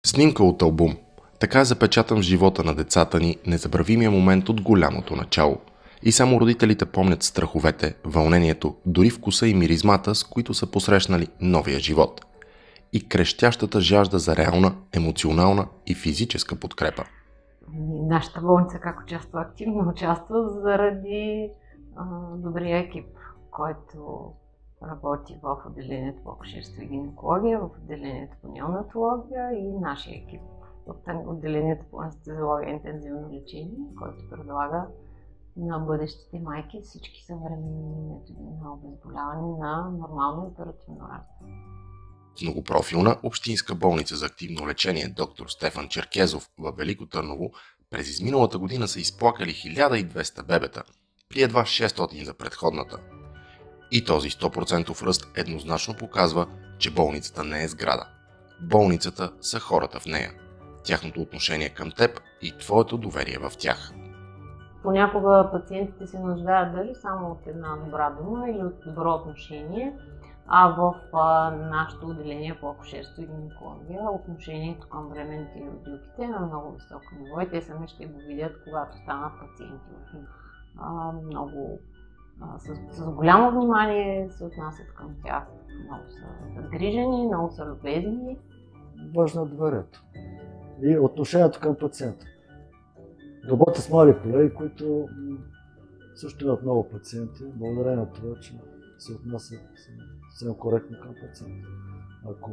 Снимка от албум. Така е запечатан в живота на децата ни незабравимия момент от голямото начало. И само родителите помнят страховете, вълнението, дори вкуса и миризмата, с които са посрещнали новия живот. И крещящата жажда за реална, емоционална и физическа подкрепа. Нашата болница как участва? Активно участва заради добрия екип, който работи в отделението по акушерство и гинекология, в отделението по неонатология и нашия екип в отделението по анестезиология и интензивно лечение, който предлага на бъдещите майки всички съвременни методи на обезболяване на нормално и оперативно раждане. Многопрофилна общинска болница за активно лечение доктор Стефан Черкезов във Велико Търново през изминалата година са изплакали 1200 бебета, при едва 600 за предходната. И този 100% ръст еднозначно показва, че болницата не е сграда. Болницата са хората в нея, тяхното отношение към теб и твоето доверие в тях. Понякога пациентите се нуждаят дали само от една добра дума или от добро отношение, а в нашето отделение по акушерство и гинекология отношението към бременните и родилките е на много високо ниво и те сами ще го видят, когато станат пациенти. С голямо внимание се отнасят към тях. Много са загрижени, много са любезни. Важно е доверието и отношението към пациента. Работя с млади колеги, които също имат много пациенти, благодарение на това, че се отнасят съвсем коректно към пациента. Ако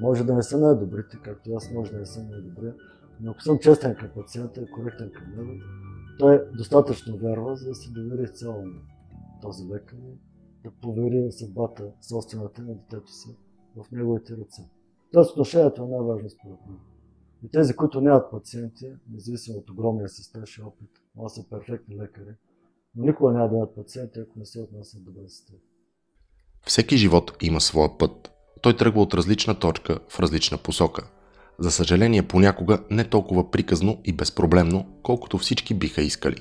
може да не са най-добрите, както аз може да не съм най-добрия, но ако съм честен към пациента и коректен към него, той достатъчно вярва, за да се довери цяло на този лекар и да повери съдбата, собствената на детето си в неговите ръце. Тоест отношението е най-важно според мен. И тези, които нямат пациенти, независимо от огромния си стаж и опит, може да са перфектни лекари, но никога няма да имат пациенти, ако не се отнасят добре с тях. Всеки живот има своя път. Той тръгва от различна точка в различна посока. За съжаление, понякога не толкова приказно и безпроблемно, колкото всички биха искали.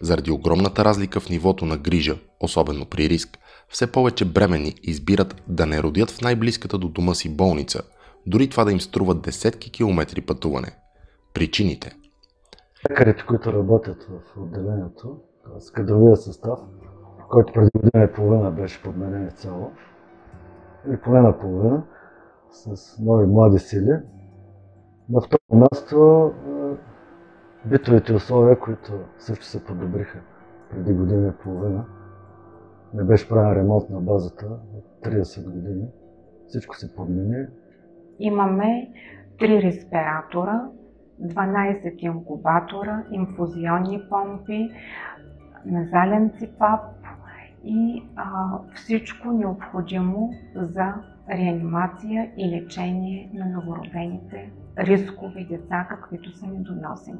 Заради огромната разлика в нивото на грижа, особено при риск, все повече бременни избират да не родят в най-близката до дома си болница, дори това да им струва десетки километри пътуване. Причините. Лекарите, които работят в отделението, т.е. кадровия състав, който преди година и половина беше подменен цяло, или поне наполовина, с нови млади сили. На второ място битовите условия, които също се подобриха преди година и половина. Не беше правен ремонт на базата от 30 години. Всичко се подмени. Имаме 3 респиратора, 12 инкубатора, инфузионни помпи, назален ЦПАП и всичко необходимо за реанимация и лечение на новородените рискови деца, каквито са недоносени.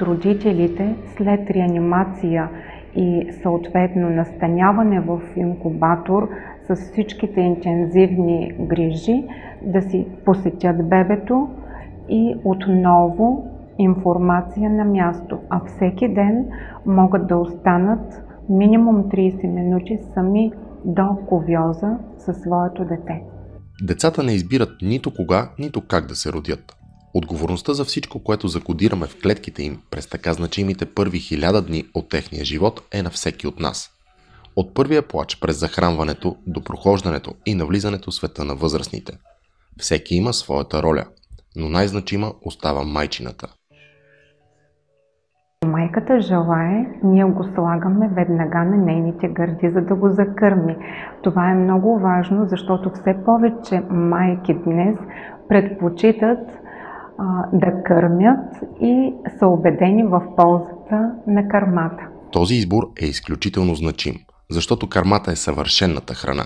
Родителите след реанимация и съответно настаняване в инкубатор с всичките интензивни грижи да си посетят бебето и отново информация на място. А всеки ден могат да останат минимум 30 минути сами до кувьоза със своето дете. Децата не избират нито кога, нито как да се родят. Отговорността за всичко, което закодираме в клетките им през така значимите първи 1000 дни от техния живот е на всеки от нас. От първия плач през захранването до прохождането и навлизането в света на възрастните. Всеки има своята роля, но най-значима остава майчината. Майката желае, ние го слагаме веднага на нейните гърди, за да го закърми. Това е много важно, защото все повече майки днес предпочитат да кърмят и са убедени в ползата на кърмата. Този избор е изключително значим, защото кърмата е съвършенната храна.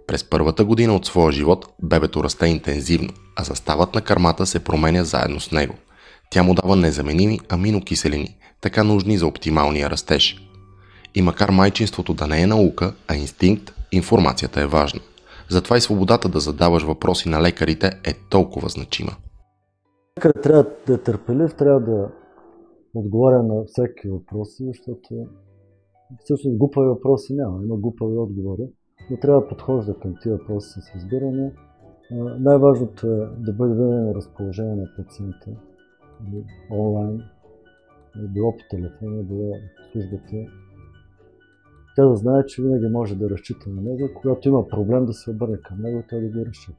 През първата година от своя живот бебето расте интензивно, а съставът на кърмата се променя заедно с него. Тя му дава незаменими аминокиселини, така нужни за оптималния растеж. И макар майчинството да не е наука, а инстинкт, информацията е важна. Затова и свободата да задаваш въпроси на лекарите е толкова значима. Лекарът трябва да е търпелив, трябва да отговаря на всеки въпроси, защото всъщност глупави въпроси няма, има глупави отговори, но трябва да подхожда към тия въпроси с разбиране. Най-важното е да бъде винаги на разположение на пациента, онлайн, било по телефона, било в службата. Тя да знае, че винаги може да разчита на него, когато има проблем да се обърне към него и той да го реши.